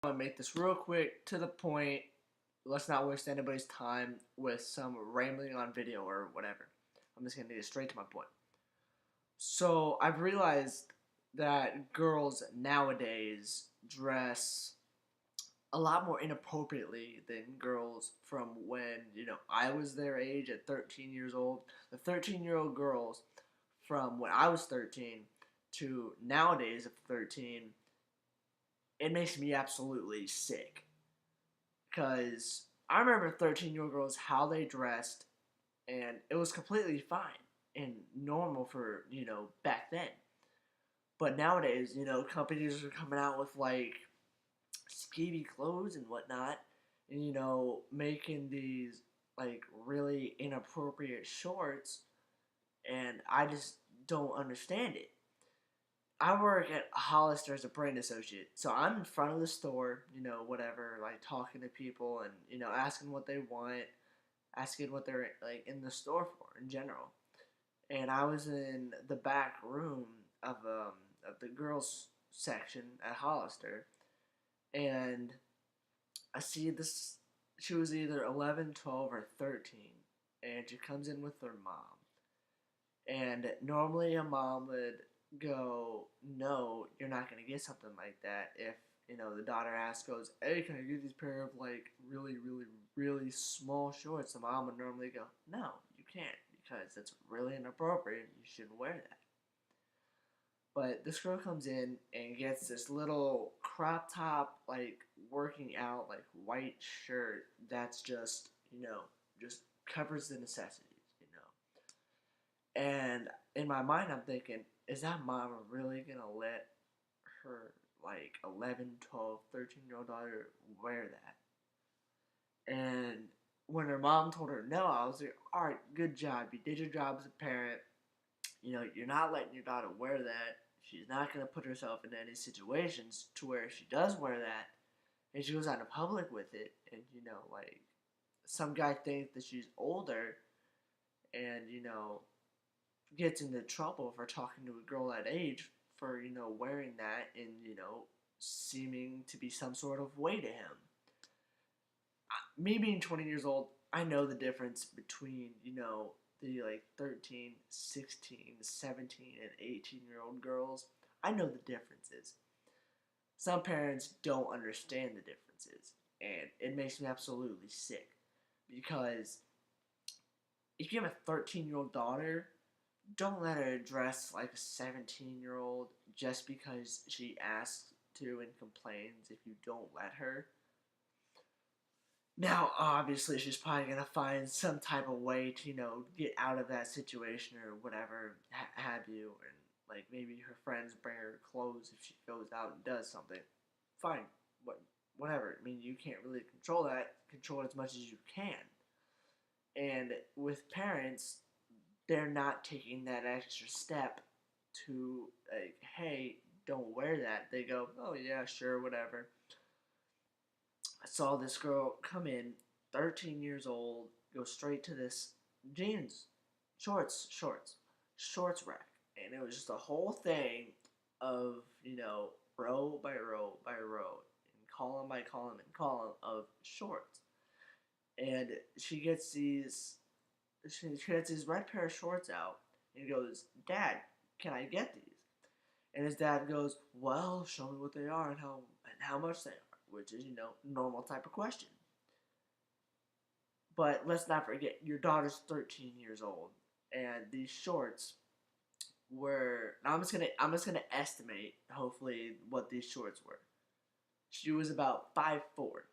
I'm gonna make this real quick, to the point. Let's not waste anybody's time with some rambling on video or whatever. I'm just gonna get straight to my point. So I've realized that girls nowadays dress a lot more inappropriately than girls from when, I was their age at 13 years old. The 13-year-old girls from when I was 13 to nowadays at 13, it makes me absolutely sick. Because I remember 13-year-old girls, how they dressed, and it was completely fine and normal for, back then. But nowadays, companies are coming out with like skeevy clothes and whatnot, and making these like really inappropriate shorts, and I just don't understand it. I work at Hollister as a brand associate, so I'm in front of the store, whatever, like talking to people and asking what they want, asking what they're like in the store for in general. And I was in the back room of the girls section at Hollister, and I see this. She was either 11, 12, or 13, and she comes in with her mom. And normally a mom would go, "No, you're not gonna get something like that." If the daughter asks, goes, "Hey, can I get these pair of like really, really, really small shorts?" The mom would normally go, "No, you can't, because that's really inappropriate. You shouldn't wear that." But this girl comes in and gets this little crop top, like working out, like white shirt that's just, just covers the necessities. And in my mind, I'm thinking, is that mom really gonna let her like 11, 12, 13-year-old daughter wear that? And when her mom told her no, I was like, all right, good job. You did your job as a parent. You're not letting your daughter wear that. She's not going to put herself in any situations to where if she does wear that and she goes out in public with it, and, like some guy thinks that she's older and, gets into trouble for talking to a girl that age for, wearing that and, seeming to be some sort of way to him. Me being 20 years old, I know the difference between, the like 13, 16, 17, and 18-year-old girls. I know the differences. Some parents don't understand the differences, and it makes me absolutely sick. Because if you have a 13-year-old daughter, don't let her dress like a 17-year-old just because she asks to and complains if you don't let her. Now, obviously, she's probably going to find some type of way to, get out of that situation or whatever have you. And, like, maybe her friends bring her clothes if she goes out and does something. Fine. Whatever. I mean, you can't really control that. Control it as much as you can. And with parents, they're not taking that extra step to, like, hey, don't wear that. They go, oh, yeah, sure, whatever. I saw this girl come in, 13 years old, go straight to this jeans, shorts rack. And it was just a whole thing of, row by row by row, and column by column and column of shorts. And she gets these red pair of shorts out, and goes, "Dad, can I get these?" And his dad goes, "Well, show me what they are and how much they are," which is, normal type of question. But let's not forget, your daughter's 13 years old, and these shorts were. Now I'm just gonna estimate, hopefully, what these shorts were. She was about 5'4",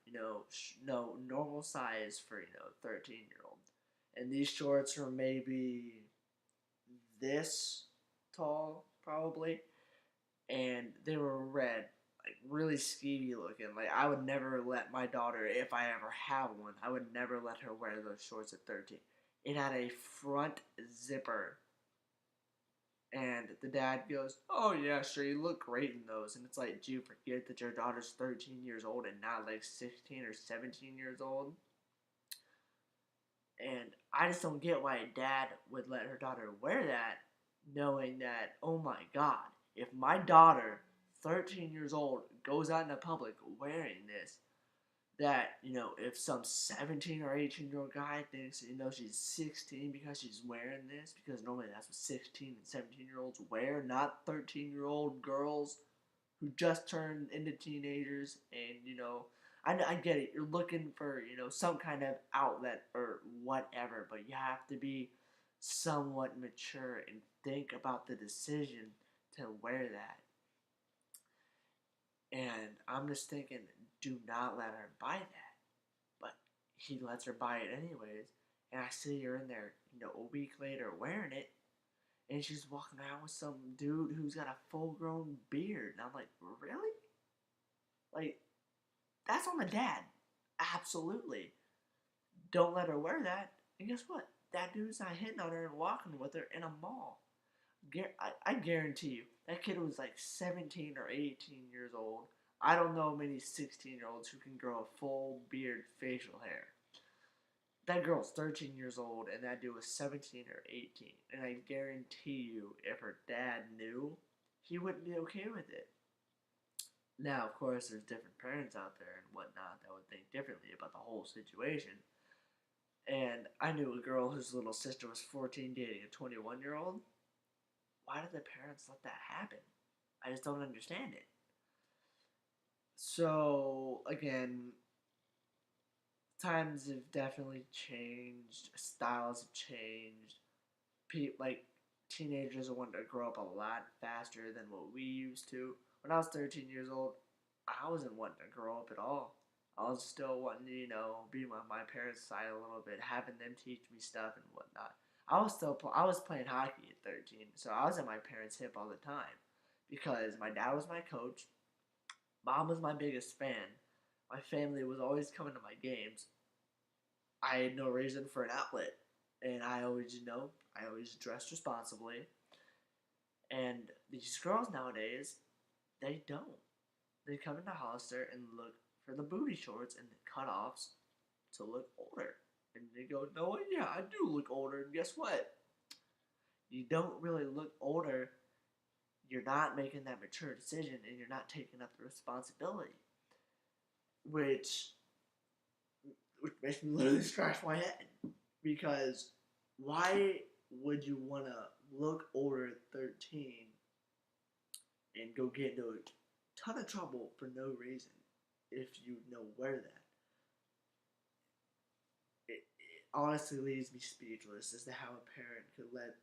no normal size for 13-year-old, and these shorts were maybe this tall, probably, and they were red, like really skeevy looking. Like I would never let my daughter, if I ever have one, I would never let her wear those shorts at 13. It had a front zipper, and the dad goes, "Oh yeah, sure, you look great in those." And it's like, do you forget that your daughter's 13 years old and not like 16 or 17 years old? And I just don't get why a dad would let her daughter wear that, knowing that, oh my god, if my daughter, 13 years old, goes out in the public wearing this, that, if some 17 or 18-year-old guy thinks, she's 16 because she's wearing this, because normally that's what 16 and 17-year-olds wear, not 13-year-old girls who just turned into teenagers. And, I get it. You're looking for, some kind of outlet or whatever, but you have to be somewhat mature and think about the decision to wear that. And I'm just thinking, do not let her buy that. But he lets her buy it anyways. And I see her in there, a week later wearing it. And she's walking around with some dude who's got a full-grown beard. And I'm like, really? Like, that's on the dad. Absolutely. Don't let her wear that. And guess what? That dude's not hitting on her and walking with her in a mall. I guarantee you, that kid was like 17 or 18 years old. I don't know many 16-year-olds who can grow a full beard facial hair. That girl's 13 years old, and that dude was 17 or 18. And I guarantee you, if her dad knew, he wouldn't be okay with it. Now, of course, there's different parents out there and whatnot that would think differently about the whole situation. And I knew a girl whose little sister was 14 dating a 21-year-old. Why did the parents let that happen? I just don't understand it. So, again, times have definitely changed. Styles have changed. Teenagers are wanting to grow up a lot faster than what we used to. When I was 13 years old, I wasn't wanting to grow up at all. I was still wanting to, be on my parents' side a little bit, having them teach me stuff and whatnot. I was playing hockey at 13, so I was at my parents' hip all the time because my dad was my coach, mom was my biggest fan, my family was always coming to my games. I had no reason for an outlet, and I always dressed responsibly. And these girls nowadays, they don't. They come into Hollister and look for the booty shorts and the cutoffs to look older. And they go, no, yeah, I do look older. And guess what? You don't really look older. You're not making that mature decision, and you're not taking up the responsibility. Which makes me literally scratch my head. Because why would you want to look older at 13 and go get into a ton of trouble for no reason if you wear that? It honestly leaves me speechless as to how a parent could let,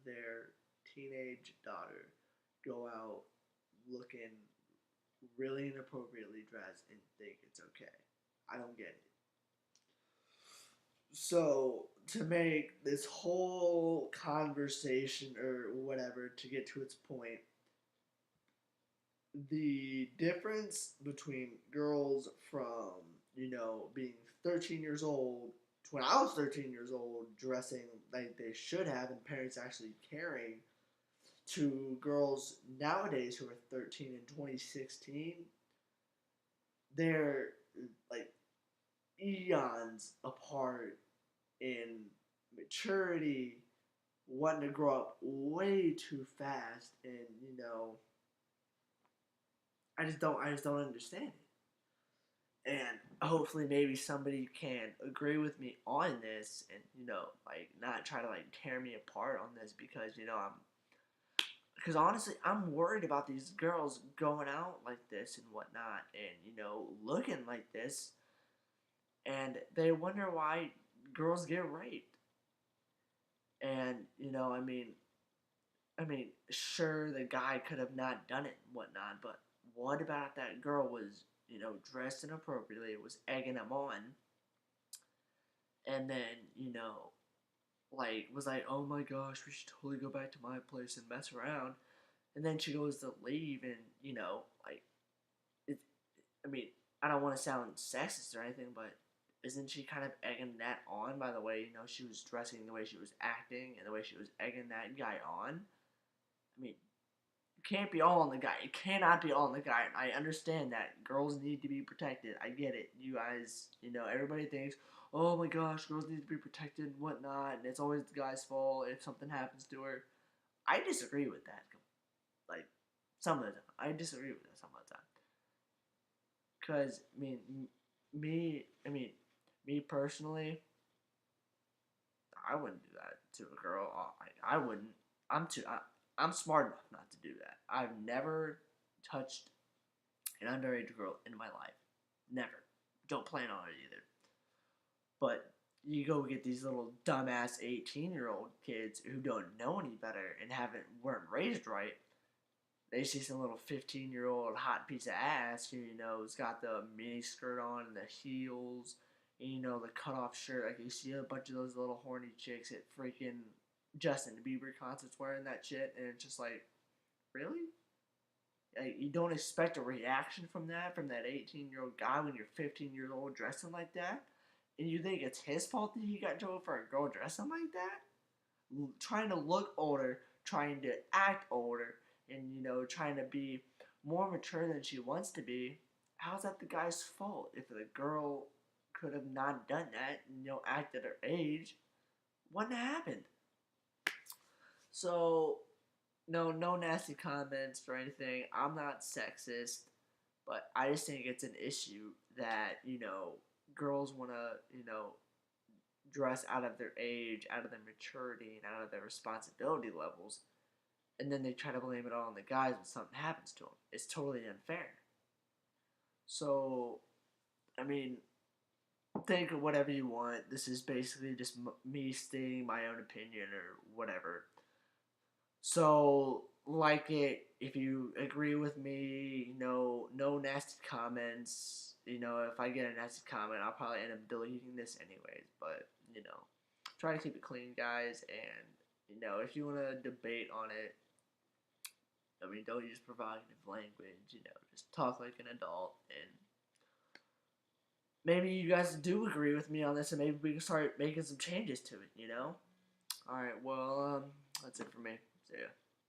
their teenage daughter go out looking really inappropriately dressed and think it's okay. I don't get it. So, to make this whole conversation or whatever, to get to its point, the difference between girls from, being 13 years old to when I was 13 years old, dressing like they should have and parents actually caring, to girls nowadays who are 13 in 2016, they're like eons apart in maturity, wanting to grow up way too fast, and I just don't understand it. And hopefully maybe somebody can agree with me on this and, not try to, tear me apart on this because, because honestly, I'm worried about these girls going out like this and whatnot and, looking like this. And they wonder why girls get raped. And, sure, the guy could have not done it and whatnot, but what about that girl was, dressed inappropriately, was egging him on, and then, was like, oh my gosh, we should totally go back to my place and mess around, and then she goes to leave, and, it, I don't want to sound sexist or anything, but isn't she kind of egging that on by the way, she was dressing, the way she was acting, and the way she was egging that guy on? You can't be all on the guy. It cannot be all on the guy. And I understand that. Girls need to be protected. I get it. You guys, everybody thinks, oh my gosh, girls need to be protected and whatnot, and it's always the guy's fault if something happens to her. I disagree with that. Some of the time. I disagree with that some of the time. Because me personally, I wouldn't do that to a girl. I wouldn't. I'm smart enough not to do that. I've never touched an underage girl in my life. Never. Don't plan on it either. But you go get these little dumbass 18-year-old kids who don't know any better and weren't raised right. They see some little 15-year-old hot piece of ass who, has got the mini skirt on and the heels, and, the cutoff shirt. Like, you see a bunch of those little horny chicks at freaking Justin Bieber concerts wearing that shit, and it's just like, really? Like, you don't expect a reaction from that 18-year-old guy when you're 15 years old dressing like that? And you think it's his fault that he got in trouble for a girl dressing like that? Trying to look older, trying to act older, and trying to be more mature than she wants to be. How's that the guy's fault? If the girl could have not done that and acted her age, wouldn't have happened. So no nasty comments or anything. I'm not sexist, but I just think it's an issue that girls want to dress out of their age, out of their maturity, and out of their responsibility levels, and then they try to blame it all on the guys when something happens to them. It's totally unfair. So, I mean, think of whatever you want. This is basically just me stating my own opinion or whatever. So, like it if you agree with me. No nasty comments. If I get a nasty comment, I'll probably end up deleting this anyways. But try to keep it clean, guys. And if you want to debate on it, don't use provocative language. Just talk like an adult. And maybe you guys do agree with me on this, and maybe we can start making some changes to it. All right. Well, that's it for me. See ya.